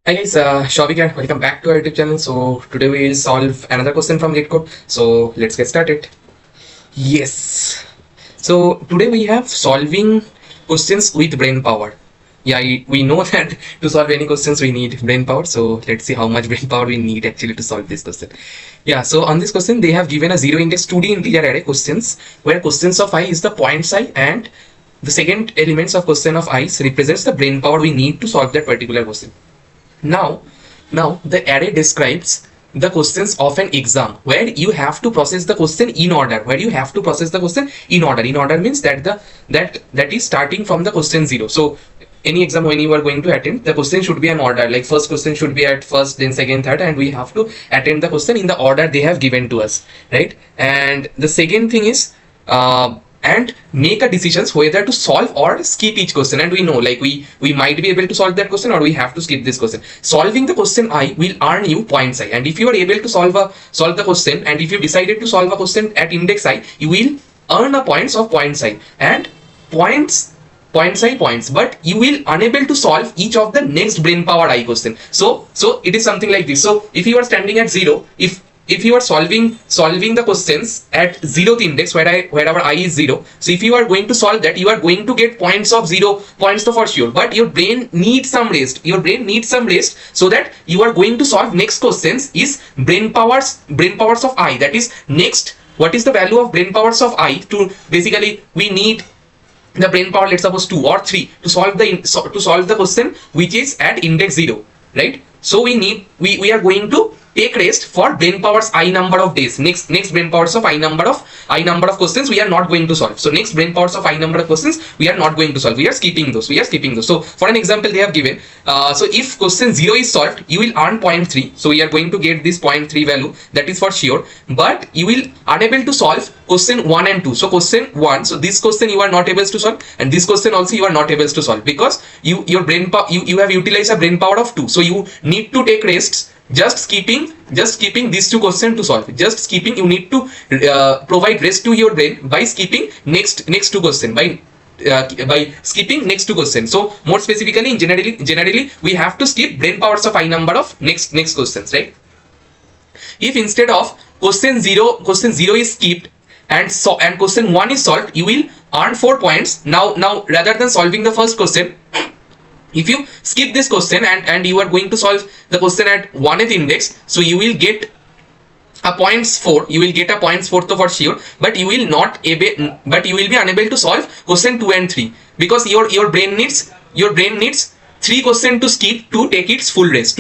Hi guys, Shouvik here. Welcome back to our YouTube channel. So today we will solve another question from Leetcode. So let's get started. Yes. So today we have solving questions with brain power. Yeah, we know that to solve any questions we need brain power. So let's see how much brain power we need actually to solve this question. Yeah. So on this question they have given a zero index 2D integer array questions where questions of I is the point I and the second elements of question of I represents the brain power we need to solve that particular question. Now the array describes the questions of an exam where you have to process the question in order. In order means that is starting from the question 0. So any exam when you are going to attend, the question should be an order. Like first question should be at first, then second, third, and we have to attend the question in the order they have given to us, right? And the second thing is and make a decisions whether to solve or skip each question. And we know like we might be able to solve that question or we have to skip this question. Solving the question I will earn you points I, and if you are able to solve the question, and if you decided to solve a question at index I, you will earn a points of points I and points I points, but you will unable to solve each of the next brain power I question. So it is something like this. So if you are standing at 0, if you are solving the questions at 0th index wherever I is 0, so if you are going to solve that, you are going to get points of 0 points for sure, but your brain needs some rest. So that you are going to solve next questions is brain powers of I. That is next, what is the value of brain powers of I? To basically we need the brain power, let's suppose 2 or 3 to solve the question which is at index 0, right? So we are going to take rest for brain powers I number of days. Next brain powers of I number of questions we are not going to solve. So next brain powers of I number of questions we are not going to solve. We are skipping those. So for an example they have given, so if question 0 is solved, you will earn 0.3. So we are going to get this 0.3 value, that is for sure, but you will unable to solve question 1 and 2. So question 1, so this question you are not able to solve, and this question also you are not able to solve because you have utilized a brain power of 2. So you need to take rests, just skipping these two questions to solve. You need to provide rest to your brain by skipping next two question, by skipping next two questions. So more specifically, generally we have to skip brain powers of I number of next questions, right? If instead of question 0 is skipped and question 1 is solved, you will earn 4 points. Now rather than solving the first question, if you skip this question and you are going to solve the question at 1th index, so you will get a points 4. You will get a points 4 for sure, but you will be unable to solve question 2 and 3 because your brain needs 3 questions to skip to take its full rest,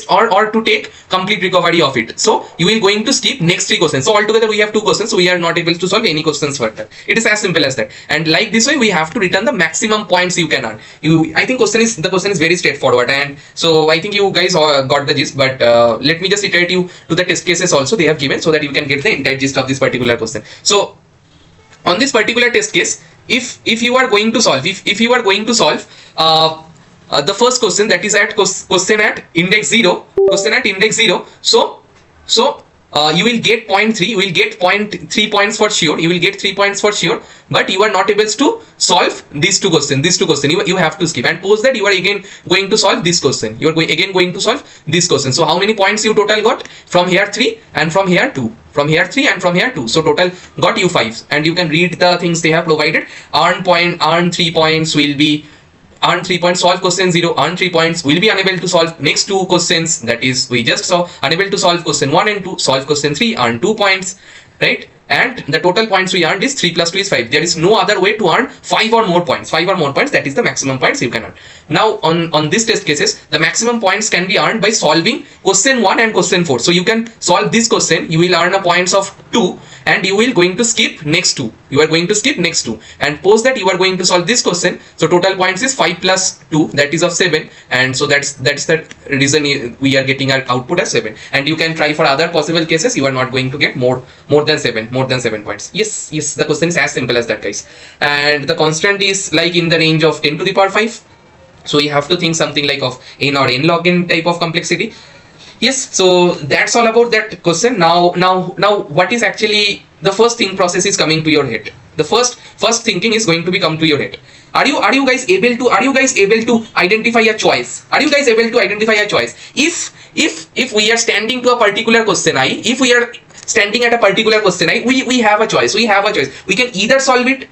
or to take complete recovery of it. So you will going to skip next 3 questions. So altogether we have 2 questions, so we are not able to solve any questions further. It is as simple as that. And like this way we have to return the maximum points you can earn. I think the question is very straightforward, and so I think you guys got the gist, but let me just iterate you to the test cases also they have given so that you can get the entire gist of this particular question. So on this particular test case, if you are going to solve the first question, that is at question at index 0, so you will get 0.3, you will get 0.3 points for sure, but you are not able to solve these two questions. You have to skip, and post that you are again going to solve this question. You are going to solve this question. So how many points you total got? From here 3 and from here 2. So total got you 5, and you can read the things they have provided. Earn 3 points will be earn 3 points, solve question 0, earn 3 points, will be unable to solve next 2 questions, that is we just saw, unable to solve question 1 and 2, solve question 3, earn 2 points, right? And the total points we earned is 3 plus 2 is 5. There is no other way to earn 5 or more points. That is the maximum points you can earn. Now on these test cases, the maximum points can be earned by solving question 1 and question 4. So you can solve this question, you will earn a points of 2, and you will going to skip next 2. And post that you are going to solve this question. So total points is 5 plus 2, that is of 7, and so that's the reason we are getting our output as 7. And you can try for other possible cases, you are not going to get more than 7 points. Yes, the question is as simple as that, guys. And the constant is like in the range of 10 to the power 5. So you have to think something like of n or n log n type of complexity. Yes, so that's all about that question. Now what is actually the first thing process is coming to your head. The first thinking is going to be come to your head. Are you guys able to identify a choice? Are you guys able to identify a choice? If we are standing to a particular question I, if we are standing at a particular question I, we have a choice. We can either solve it,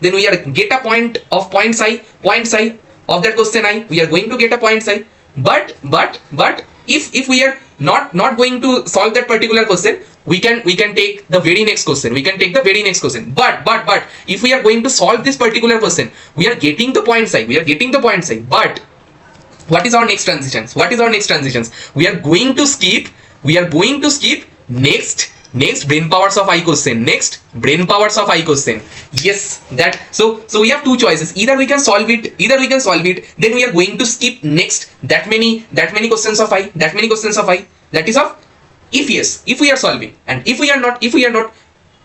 then we are get a point psi of that question I, we are going to get a point psi. But if we are not going to solve that particular question, we can take the very next question. But if we are going to solve this particular question, we are getting the point psi. But what is our next transitions? We are going to skip next brainpowers of I question. Yes, that so we have two choices. Either we can solve it, then we are going to skip next that many questions of I, that is of if yes, if we are solving, and if we are not,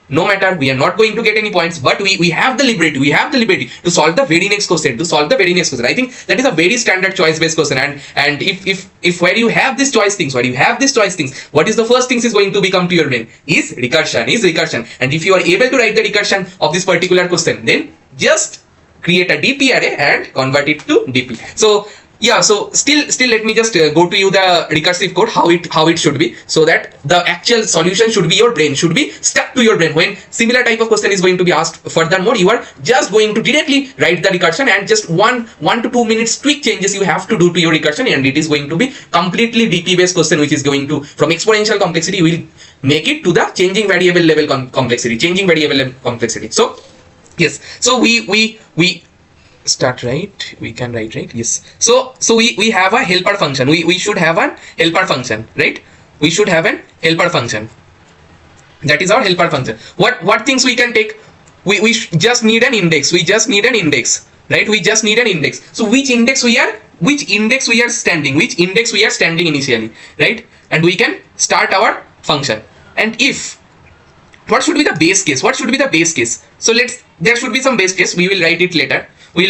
no matter, we are not going to get any points, but we have the liberty to solve the very next question. I think that is a very standard choice based question. And if where you have this choice things, what is the first things is going to become to your brain is recursion. And if you are able to write the recursion of this particular question, then just create a DP array and convert it to DP. So yeah, so still let me just go to you the recursive code, how it should be, so that the actual solution should be your brain, should be stuck to your brain. When similar type of question is going to be asked, furthermore you are just going to directly write the recursion, and just 1 to 2 minutes tweak changes you have to do to your recursion, and it is going to be completely DP based question, which is going to, from exponential complexity, you will make it to the changing variable level complexity. So yes, so we start, right? We can write, right? Yes. So we have a helper function. We should have an helper function, right? We should have an helper function. That is our helper function. What things we can take? We just need an index. Right? We just need an index. So which index we are standing initially, right? And we can start our function. And if what should be the base case? So there should be some base case. We will write it later. And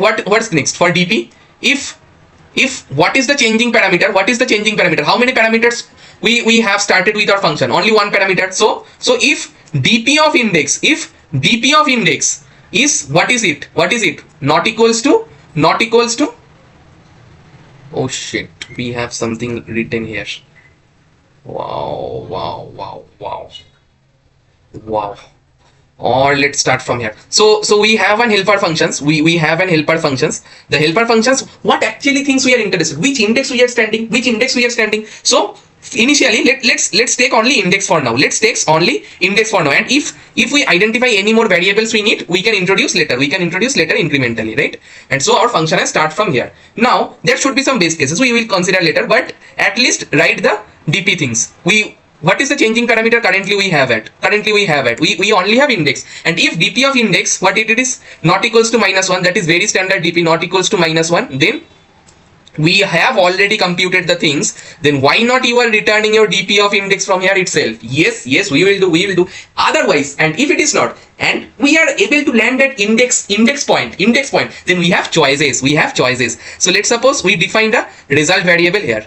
what's next for DP? If what is the changing parameter? How many parameters we have started with our function? Only one parameter. So if DP of index is what is it? Not equals to oh shit, we have something written here. Wow. Or let's start from here. So we have an helper functions. We have an helper functions. The helper functions, what actually things we are interested, which index we are standing. So initially let's take only index for now. And if we identify any more variables we need, we can introduce later incrementally, right? And so our function has start from here. Now there should be some base cases we will consider later, but at least write the DP things. What is the changing parameter? Currently we have it. We only have index. And if DP of index, what it is, not equals to -1, that is very standard DP, not equals to -1, then we have already computed the things. Then why not you are returning your DP of index from here itself? Yes, we will do. Otherwise, and if it is not, and we are able to land at index point, then we have choices. So let's suppose we defined a result variable here.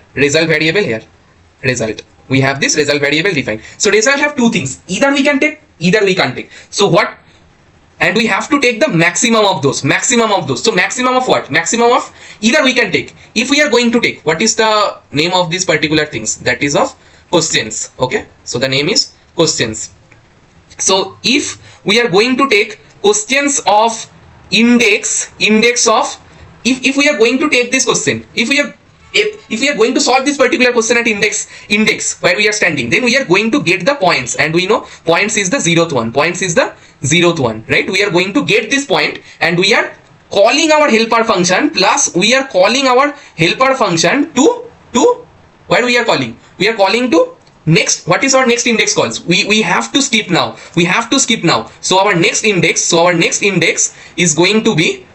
We have this result variable defined. So result have two things. Either we can take, either we can't take. So what? And we have to take the maximum of those. So maximum of what? Maximum of either we can take. If we are going to take, what is the name of these particular things? That is of questions. Okay. So the name is questions. So if we are going to take questions of index of, if we are going to take this question, if we are going to solve this particular question at index where we are standing, then we are going to get the points, and we know points is the 0th one. Right? We are going to get this point, and we are calling our helper function, plus we are calling our helper function to where we are calling to next. What is our next index calls? We have to skip now. So our next index is going to be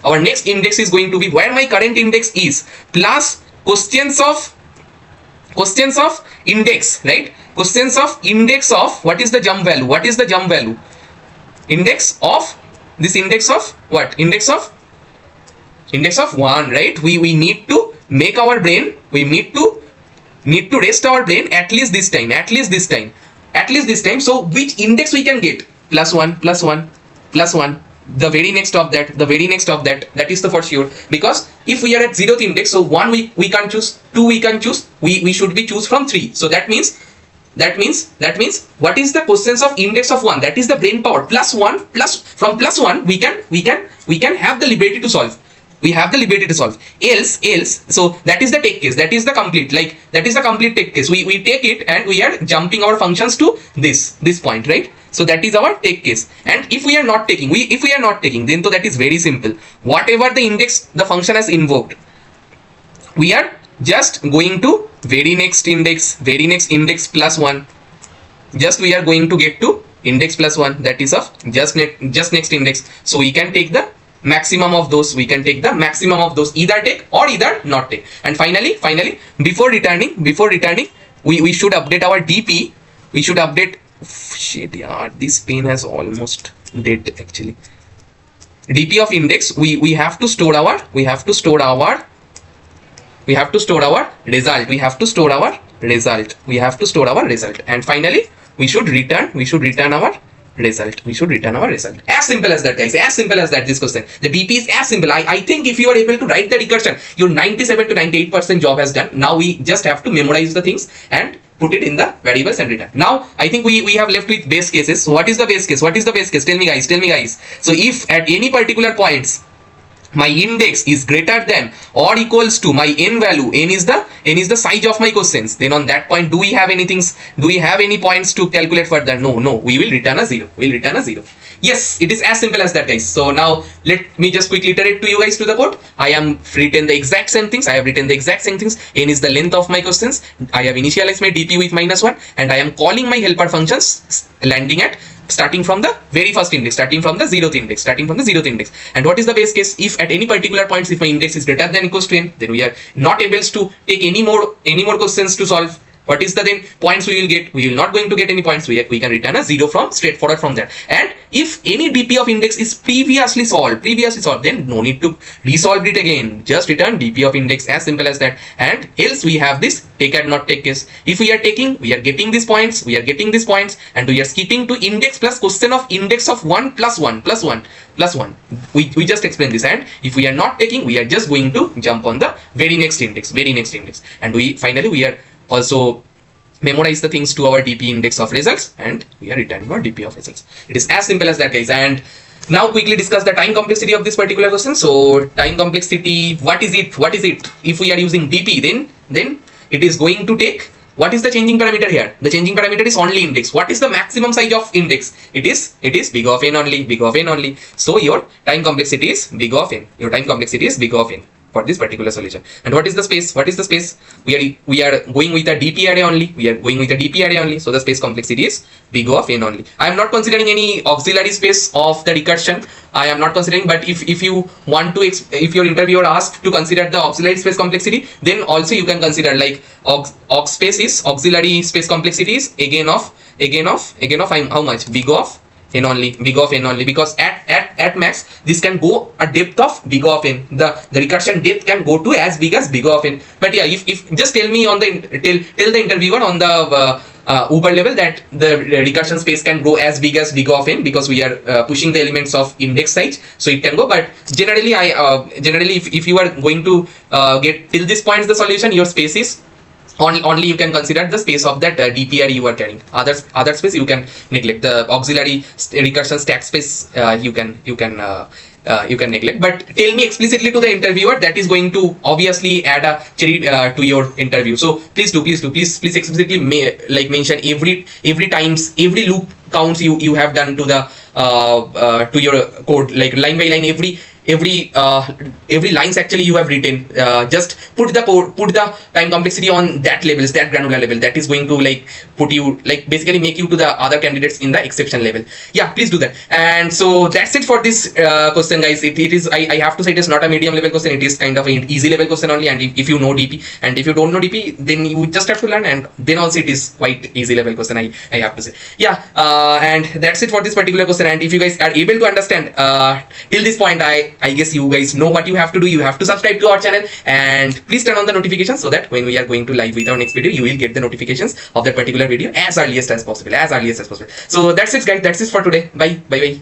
where my current index is, plus questions of index, right? Questions of index of what is the jump value? Index of what? Index of 1, right? We need to make our brain, we need to rest our brain at least this time. So which index we can get? Plus 1. plus 1, the very next of that, that is the for sure, because if we are at 0th index, so 1 we can't choose, 2 we can choose, we should be choose from 3. So that means what is the quotients of index of 1? That is the brain power. Plus 1, plus from plus 1 we can have the liberty to solve. We have the liberty to solve. Else, so that is the take case. That is the complete, like that is the complete take case. We take it and we are jumping our functions to this point, right? So that is our take case. And if we are not taking, then so that is very simple. Whatever the index the function has invoked, we are just going to very next index plus 1. Just we are going to get to index plus 1, that is of just next index. So we can take the maximum of those, either take or either not take. And finally before returning we should update our DP. We should update, shit yaar, this pen has almost dead actually. DP of index, we have to store our result. We have to store our result. And finally we should return our result. As simple as that, guys. As simple as that, this question. The DP is as simple. I think if you are able to write the recursion, your 97 to 98% job has done. Now we just have to memorize the things and put it in the variables and return. Now I think we have left with base cases. So what is the base case? Tell me guys. So if at any particular points my index is greater than or equals to my n value, n is the size of my quotients, then on that point do we have any points to calculate further? No, we will return a 0. Yes, it is as simple as that, guys. So now let me just quickly iterate to you guys to the code. I have written the exact same things. N is the length of my quotients. I have initialized my DP with -1 and I am calling my helper functions landing at starting from the very first index, starting from the 0th index. And what is the base case? If at any particular points, if my index is greater than equals to n, then we are not able to take any more questions to solve. What is the then points we will get? We will not going to get any points. We can return a 0 from straightforward from that. And if any DP of index is previously solved, then no need to resolve it again. Just return DP of index, as simple as that. And else we have this take and not take case. If we are taking, we are getting these points, and we are skipping to index plus question of index of 1 plus 1. We just explained this. And if we are not taking, we are just going to jump on the very next index. And we are also memorize the things to our DP index of results, and we are returning our DP of results. It is as simple as that, guys. And now quickly discuss the time complexity of this particular question. So time complexity, what is it? If we are using DP, then it is going to take, what is the changing parameter here? The changing parameter is only index. What is the maximum size of index? It is big of n only. So your time complexity is big of n. For this particular solution. And what is the space? We are going with a DP array only. So the space complexity is big of n only. I am not considering any auxiliary space of the recursion. But if you want to, if your interviewer asks to consider the auxiliary space complexity, then also you can consider like auxiliary space complexity is again of how much? Big of n only, because at max this can go a depth of big of n. The recursion depth can go to as big as big of n. But yeah, if just tell me on tell the interviewer on the Uber level that the recursion space can go as big as big of n, because we are pushing the elements of index size, so it can go. But generally if you are going to get till this point the solution, your space is only you can consider the space of that DP array you are carrying. Other space you can neglect. The auxiliary recursion stack space you can neglect. But tell me explicitly to the interviewer, that is going to obviously add a cherry to your interview. So please explicitly mention every loop counts you have done to the to your code, like line by line, every lines actually you have written. Just put the time complexity on that levels, that granular level. That is going to put you, basically make you to the other candidates in the exception level. Yeah, please do that. And so that's it for this question, guys. It is, I have to say, it is not a medium level question. It is kind of an easy level question only. And if you know DP, and if you don't know DP, then you just have to learn. And then also it is quite easy level question, I have to say. Yeah, and that's it for this particular question. And if you guys are able to understand till this point, I guess you guys know what you have to do. You have to subscribe to our channel and please turn on the notifications, so that when we are going to live with our next video, you will get the notifications of that particular video as earliest as possible. So that's it, guys. That's it for today. Bye.